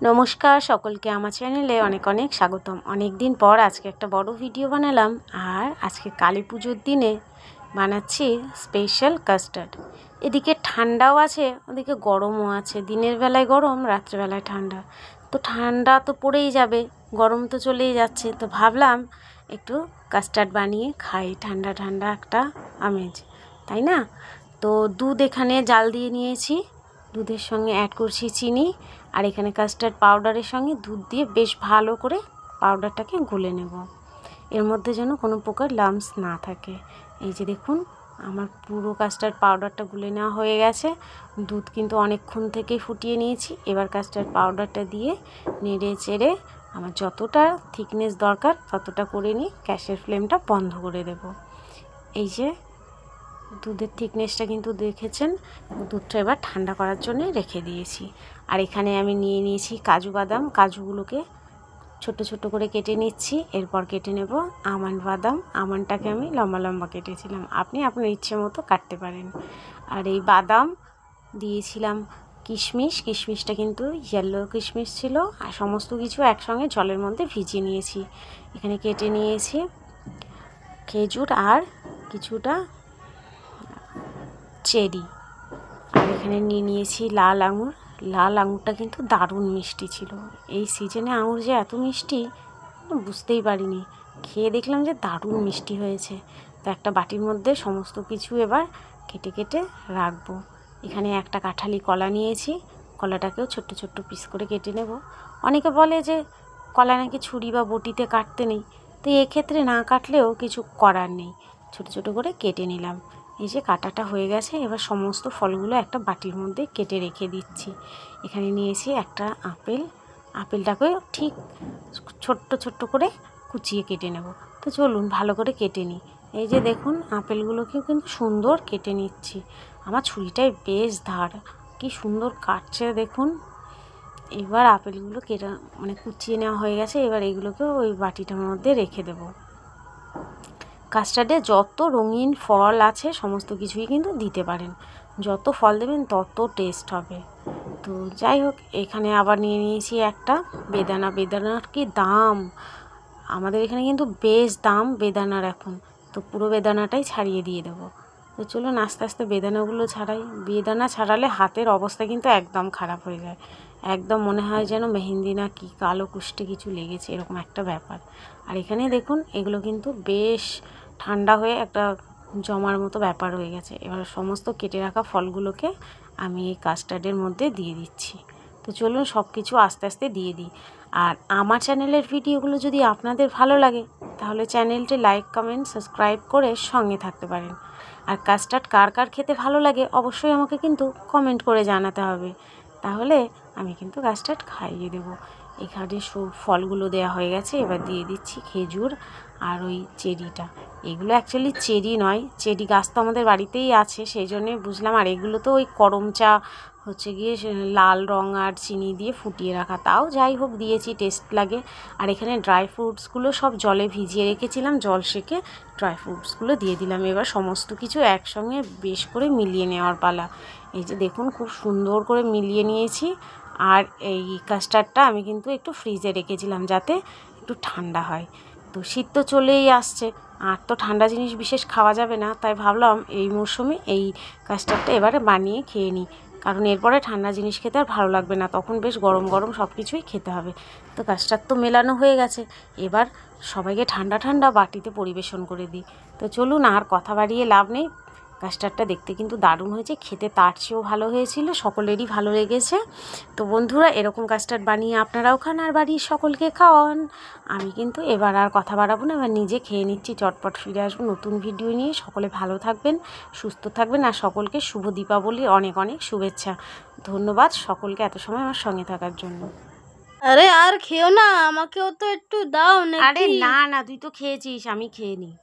নমস্কার সকলকে আমার চ্যানেলে অনেক অনেক স্বাগতম। অনেক দিন পর আজকে একটা বড় ভিডিও বানালাম। আর আজকে কালী পুজোর দিনে বানাচ্ছি স্পেশাল কাস্টার্ড। এদিকে ঠান্ডাও আছে, ওদিকে গরমও আছে। দিনের বেলায় গরম, রাত্রেবেলায় ঠান্ডা। তো ঠান্ডা তো পড়েই যাবে, গরম তো চলেই যাচ্ছে। তো ভাবলাম একটু কাস্টার্ড বানিয়ে খাই, ঠান্ডা ঠান্ডা একটা আমেজ, তাই না? তো দুধ এখানে জাল দিয়ে নিয়েছি, দুধের সঙ্গে অ্যাড করছি চিনি, আর এখানে কাস্টার্ড পাউডারের সঙ্গে দুধ দিয়ে বেশ ভালো করে পাউডারটাকে গুলে নেব। এর মধ্যে যেন কোনো প্রকার লাম্পস না থাকে। এই যে দেখুন, আমার পুরো কাস্টার্ড পাউডারটা গুলে নেওয়া হয়ে গেছে। দুধ কিন্তু অনেকক্ষণ থেকেই ফুটিয়ে নিয়েছি। এবার কাস্টার্ড পাউডারটা দিয়ে নেড়ে চেড়ে আমার যতটা থিকনেস দরকার ততটা করে নিয়ে গ্যাসের ফ্লেমটা বন্ধ করে দেব। এই যে দুধের থিকনেসটা কিন্তু দেখেছেন। দুধটা এবার ঠান্ডা করার জন্য রেখে দিয়েছি। আর এখানে আমি নিয়ে নিয়েছি কাজু বাদাম। কাজুগুলোকে ছোট ছোট করে কেটে নিচ্ছি। এরপর কেটে নেব আমন্ড বাদাম। আমন্ডটাকে আমি লম্বা লম্বা কেটেছিলাম, আপনি আপনার ইচ্ছে মতো কাটতে পারেন। আর এই বাদাম দিয়েছিলাম কিশমিশ। কিশমিশটা কিন্তু ইয়েলো কিশমিশ ছিল। আর সমস্ত কিছু একসঙ্গে জলের মধ্যে ভিজিয়ে নিয়েছি। এখানে কেটে নিয়েছি খেজুর আর কিছুটা চেরি। আর এখানে নিয়ে নিয়েছি লাল আঙুর। লাল আঙুরটা কিন্তু দারুণ মিষ্টি ছিল। এই সিজনে আঙুর যে এত মিষ্টি বুঝতেই পারিনি, খেয়ে দেখলাম যে দারুণ মিষ্টি হয়েছে। তো একটা বাটির মধ্যে সমস্ত কিছু এবার কেটে কেটে রাখবো। এখানে একটা কাঁঠালি কলা নিয়েছি, কলাটাকেও ছোট্ট ছোট্ট পিস করে কেটে নেব। অনেকে বলে যে কলা নাকি ছুরি বা বটিতে কাটতে নেই, তো এক্ষেত্রে না কাটলেও কিছু করার নেই, ছোট ছোট করে কেটে নিলাম। এই যে কাটাটা হয়ে গেছে। এবার সমস্ত ফলগুলো একটা বাটির মধ্যে কেটে রেখে দিচ্ছি। এখানে নিয়েছি একটা আপেল। আপেলটাকেও ঠিক ছোট্ট ছোট্ট করে কুচিয়ে কেটে নেব। তো চলুন ভালো করে কেটে নিই। এই যে দেখুন, আপেলগুলোকেও কিন্তু সুন্দর কেটে নিচ্ছি। আমার ছুরিটাই বেশ ধার, কি সুন্দর কাটছে দেখুন। এবার আপেলগুলো কেটে কুচিয়ে নেওয়া হয়ে গেছে। এবার এগুলোকে ওই বাটিটার মধ্যে রেখে দেব। কাস্টার্ডে যত রঙিন ফল আছে সমস্ত কিছুই কিন্তু দিতে পারেন। যত ফল দেবেন তত টেস্ট হবে। তো যাই হোক, এখানে আবার নিয়ে নিয়েছি একটা বেদানা। বেদানার কি দাম! আমাদের এখানে কিন্তু বেশ দাম বেদানার এখন। তো পুরো বেদানাটাই ছাড়িয়ে দিয়ে দেবো। তো চলুন আস্তে আস্তে বেদানাগুলো ছাড়াই। বেদানা ছাড়ালে হাতের অবস্থা কিন্তু একদম খারাপ হয়ে যায়। একদম মনে হয় যেন মেহেন্দি না কি কালো কুষ্ঠে কিছু লেগেছে, এরকম একটা ব্যাপার। আর এখানে দেখুন, এগুলো কিন্তু বেশ ঠান্ডা হয়ে একটা জমার মতো ব্যাপার হয়ে গেছে। এবার সমস্ত কেটে রাখা ফলগুলোকে আমি এই কাস্টার্ডের মধ্যে দিয়ে দিচ্ছি। তো চলুন সব কিছু আস্তে আস্তে দিয়ে দিই। আর আমার চ্যানেলের ভিডিওগুলো যদি আপনাদের ভালো লাগে তাহলে চ্যানেলটি লাইক কমেন্ট সাবস্ক্রাইব করে সঙ্গে থাকতে পারেন। আর কাস্টার্ড কার কার খেতে ভালো লাগে অবশ্যই আমাকে কিন্তু কমেন্ট করে জানাতে হবে, তাহলে আমি কিন্তু কাস্টার্ড খাইয়ে দেবো। এখানে সব ফলগুলো দেওয়া হয়ে গেছে। এবার দিয়ে দিচ্ছি খেজুর আর ওই চেরিটা। এগুলো অ্যাকচুয়ালি চেরি নয়, চেরি গাছ তো আমাদের বাড়িতেই আছে, সেই জন্যই বুঝলাম। আর এগুলো তো ওই করম চা হচ্ছে গিয়ে লাল রং আর চিনি দিয়ে ফুটিয়ে রাখা, তাও যাই হোক দিয়েছি, টেস্ট লাগে। আর এখানে ড্রাই ফ্রুটসগুলো সব জলে ভিজিয়ে রেখেছিলাম, জল সেকে ড্রাই ফ্রুটসগুলো দিয়ে দিলাম। এবার সমস্ত কিছু একসঙ্গে বেশ করে মিলিয়ে নেওয়ার পালা। এই যে দেখুন, খুব সুন্দর করে মিলিয়ে নিয়েছি। আর এই কাস্টার্ডটা আমি কিন্তু একটু ফ্রিজে রেখেছিলাম যাতে একটু ঠান্ডা হয়। তো শীত তো চলেই আসছে, আর তো ঠান্ডা জিনিস বিশেষ খাওয়া যাবে না, তাই ভাবলাম এই মরশুমে এই কাস্টার্ডটা এবারে বানিয়ে খেয়ে নিই। কারণ এরপরে ঠান্ডা জিনিস খেতে আর ভালো লাগবে না, তখন বেশ গরম গরম সব কিছুই খেতে হবে। তো কাস্টার্ড তো মেলানো হয়ে গেছে, এবার সবাইকে ঠান্ডা ঠান্ডা বাটিতে পরিবেশন করে দিই। তো চলুন আর কথা বাড়িয়ে লাভ নেই। কাস্টার্ডটা দেখতে কিন্তু দারুণ হয়েছে, খেতে তার চেয়েও ভালো হয়েছিল, সকলেরই ভালো লেগেছে। তো বন্ধুরা, এরকম কাস্টার্ড বানিয়ে আপনারাও খান আর বাড়ির সকলকে খাওয়ান। আমি কিন্তু এবার আর কথা বাড়াবো না, এবার নিজে খেয়ে নিচ্ছি। চটপট ফিরে আসবো নতুন ভিডিও নিয়ে। সকলে ভালো থাকবেন, সুস্থ থাকবেন, আর সকলকে শুভ দীপাবলির অনেক অনেক শুভেচ্ছা। ধন্যবাদ সকলকে এত সময় আমার সঙ্গে থাকার জন্য। আরে আর খেও না, আমাকেও তো একটু দাও নাকি? আরে না না, তুই তো খেয়েছিস, আমি খেয়ে নিই।